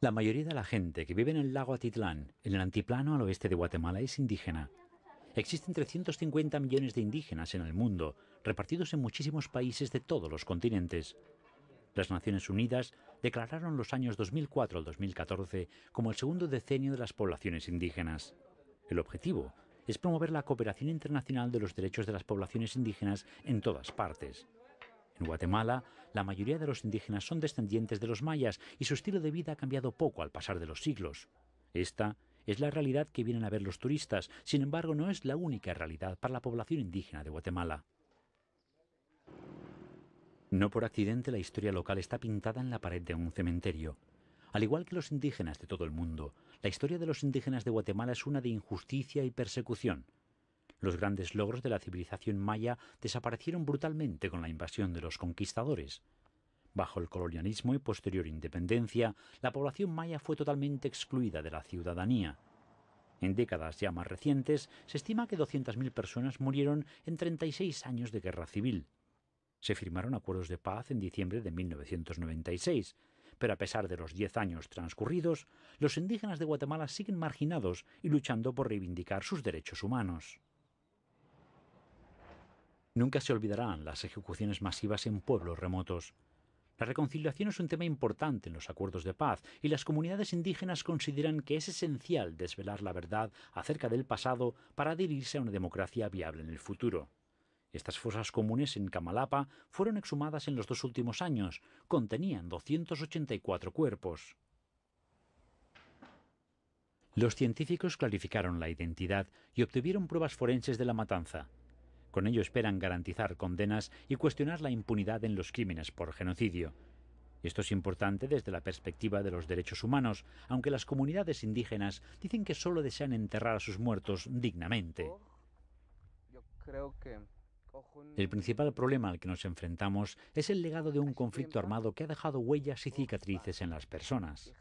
La mayoría de la gente que vive en el lago Atitlán, en el altiplano al oeste de Guatemala, es indígena. Existen 350 millones de indígenas en el mundo, repartidos en muchísimos países de todos los continentes. Las Naciones Unidas declararon los años 2004 al 2014 como el segundo decenio de las poblaciones indígenas. El objetivo es promover la cooperación internacional de los derechos de las poblaciones indígenas en todas partes. En Guatemala, la mayoría de los indígenas son descendientes de los mayas y su estilo de vida ha cambiado poco al pasar de los siglos. Esta es la realidad que vienen a ver los turistas, sin embargo no es la única realidad para la población indígena de Guatemala. No por accidente la historia local está pintada en la pared de un cementerio. Al igual que los indígenas de todo el mundo, la historia de los indígenas de Guatemala es una de injusticia y persecución. Los grandes logros de la civilización maya desaparecieron brutalmente con la invasión de los conquistadores. Bajo el colonialismo y posterior independencia, la población maya fue totalmente excluida de la ciudadanía. En décadas ya más recientes, se estima que 200.000 personas murieron en 36 años de guerra civil. Se firmaron acuerdos de paz en diciembre de 1996, pero a pesar de los 10 años transcurridos, los indígenas de Guatemala siguen marginados y luchando por reivindicar sus derechos humanos. Nunca se olvidarán las ejecuciones masivas en pueblos remotos. La reconciliación es un tema importante en los acuerdos de paz y las comunidades indígenas consideran que es esencial desvelar la verdad acerca del pasado para adherirse a una democracia viable en el futuro. Estas fosas comunes en Camalapa fueron exhumadas en los 2 últimos años. Contenían 284 cuerpos. Los científicos clarificaron la identidad y obtuvieron pruebas forenses de la matanza. Con ello esperan garantizar condenas y cuestionar la impunidad en los crímenes por genocidio. Esto es importante desde la perspectiva de los derechos humanos, aunque las comunidades indígenas dicen que solo desean enterrar a sus muertos dignamente. Yo creo que El principal problema al que nos enfrentamos es el legado de un conflicto armado que ha dejado huellas y cicatrices en las personas.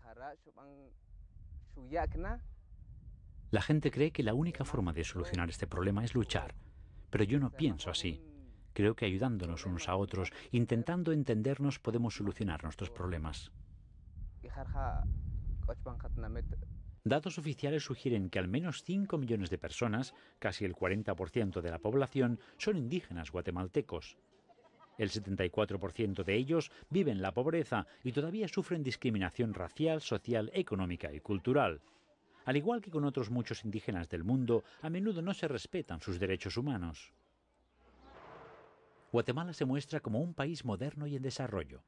La gente cree que la única forma de solucionar este problema es luchar, pero yo no pienso así. Creo que ayudándonos unos a otros, intentando entendernos, podemos solucionar nuestros problemas. Datos oficiales sugieren que al menos 5 millones de personas, casi el 40% de la población, son indígenas guatemaltecos. El 74% de ellos vive en la pobreza y todavía sufren discriminación racial, social, económica y cultural. Al igual que con otros muchos indígenas del mundo, a menudo no se respetan sus derechos humanos. Guatemala se muestra como un país moderno y en desarrollo.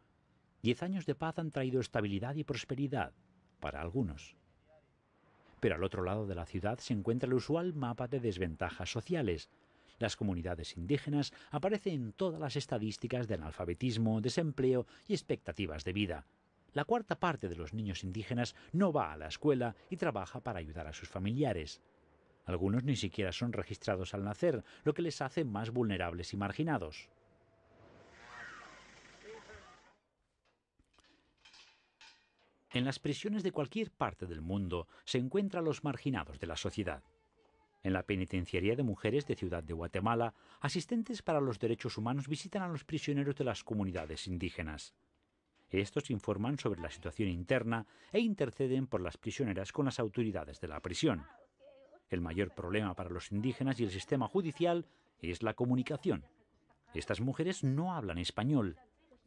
10 años de paz han traído estabilidad y prosperidad, para algunos. Pero al otro lado de la ciudad se encuentra el usual mapa de desventajas sociales. Las comunidades indígenas aparecen en todas las estadísticas de analfabetismo, desempleo y expectativas de vida. La cuarta parte de los niños indígenas no va a la escuela y trabaja para ayudar a sus familiares. Algunos ni siquiera son registrados al nacer, lo que les hace más vulnerables y marginados. En las prisiones de cualquier parte del mundo se encuentran los marginados de la sociedad. En la penitenciaría de mujeres de Ciudad de Guatemala, asistentes para los derechos humanos visitan a los prisioneros de las comunidades indígenas. Estos informan sobre la situación interna e interceden por las prisioneras con las autoridades de la prisión. El mayor problema para los indígenas y el sistema judicial es la comunicación. Estas mujeres no hablan español.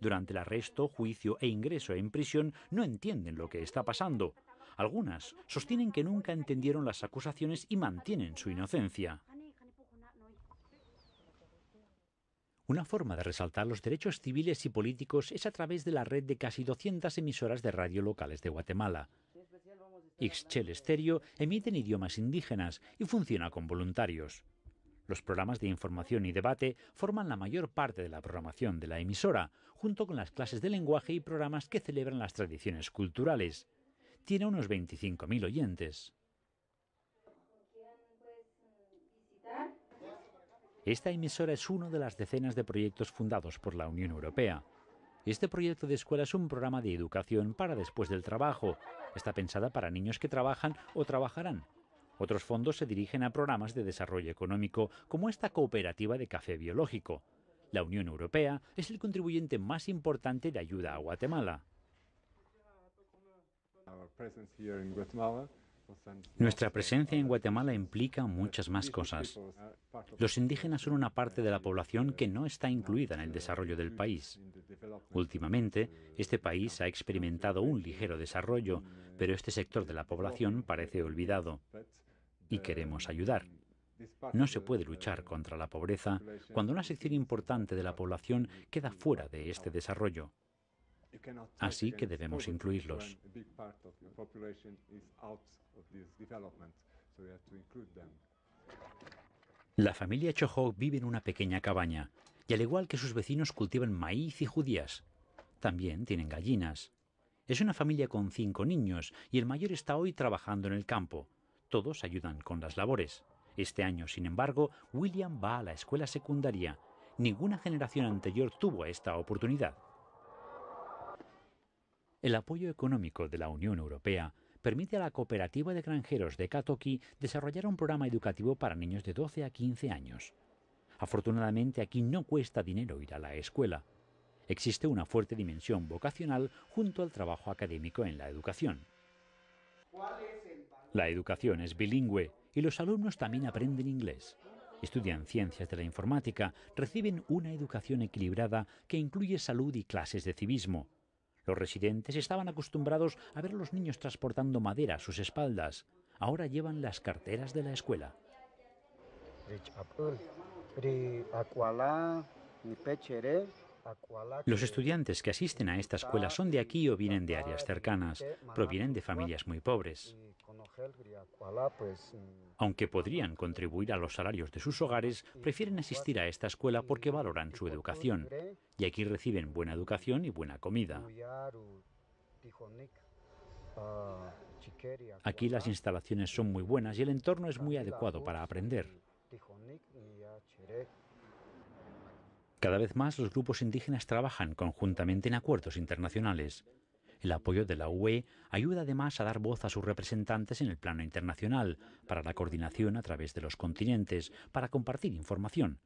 Durante el arresto, juicio e ingreso en prisión no entienden lo que está pasando. Algunas sostienen que nunca entendieron las acusaciones y mantienen su inocencia. Una forma de resaltar los derechos civiles y políticos es a través de la red de casi 200 emisoras de radio locales de Guatemala. Ixchel Estéreo emite en idiomas indígenas y funciona con voluntarios. Los programas de información y debate forman la mayor parte de la programación de la emisora, junto con las clases de lenguaje y programas que celebran las tradiciones culturales. Tiene unos 25.000 oyentes. Esta emisora es uno de las decenas de proyectos fundados por la Unión Europea. Este proyecto de escuela es un programa de educación para después del trabajo. Está pensada para niños que trabajan o trabajarán. Otros fondos se dirigen a programas de desarrollo económico, como esta cooperativa de café biológico. La Unión Europea es el contribuyente más importante de ayuda a Guatemala. Nuestra presencia en Guatemala implica muchas más cosas. Los indígenas son una parte de la población que no está incluida en el desarrollo del país. Últimamente, este país ha experimentado un ligero desarrollo, pero este sector de la población parece olvidado. Y queremos ayudar. No se puede luchar contra la pobreza cuando una sección importante de la población queda fuera de este desarrollo. Así que debemos incluirlos. La familia Chohog vive en una pequeña cabaña y al igual que sus vecinos cultivan maíz y judías. También tienen gallinas. Es una familia con 5 niños y el mayor está hoy trabajando en el campo. Todos ayudan con las labores. Este año, sin embargo, William va a la escuela secundaria. Ninguna generación anterior tuvo esta oportunidad. El apoyo económico de la Unión Europea permite a la cooperativa de granjeros de Katoki desarrollar un programa educativo para niños de 12 a 15 años. Afortunadamente aquí no cuesta dinero ir a la escuela. Existe una fuerte dimensión vocacional junto al trabajo académico en la educación. La educación es bilingüe y los alumnos también aprenden inglés. Estudian ciencias de la informática, reciben una educación equilibrada que incluye salud y clases de civismo. Los residentes estaban acostumbrados a ver a los niños transportando madera a sus espaldas. Ahora llevan las carteras de la escuela. Los estudiantes que asisten a esta escuela son de aquí o vienen de áreas cercanas. Provienen de familias muy pobres. Aunque podrían contribuir a los salarios de sus hogares, prefieren asistir a esta escuela porque valoran su educación. Y aquí reciben buena educación y buena comida. Aquí las instalaciones son muy buenas y el entorno es muy adecuado para aprender. Cada vez más los grupos indígenas trabajan conjuntamente en acuerdos internacionales. El apoyo de la UE ayuda además a dar voz a sus representantes en el plano internacional, para la coordinación a través de los continentes, para compartir información.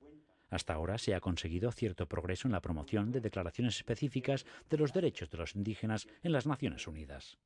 Hasta ahora se ha conseguido cierto progreso en la promoción de declaraciones específicas de los derechos de los indígenas en las Naciones Unidas.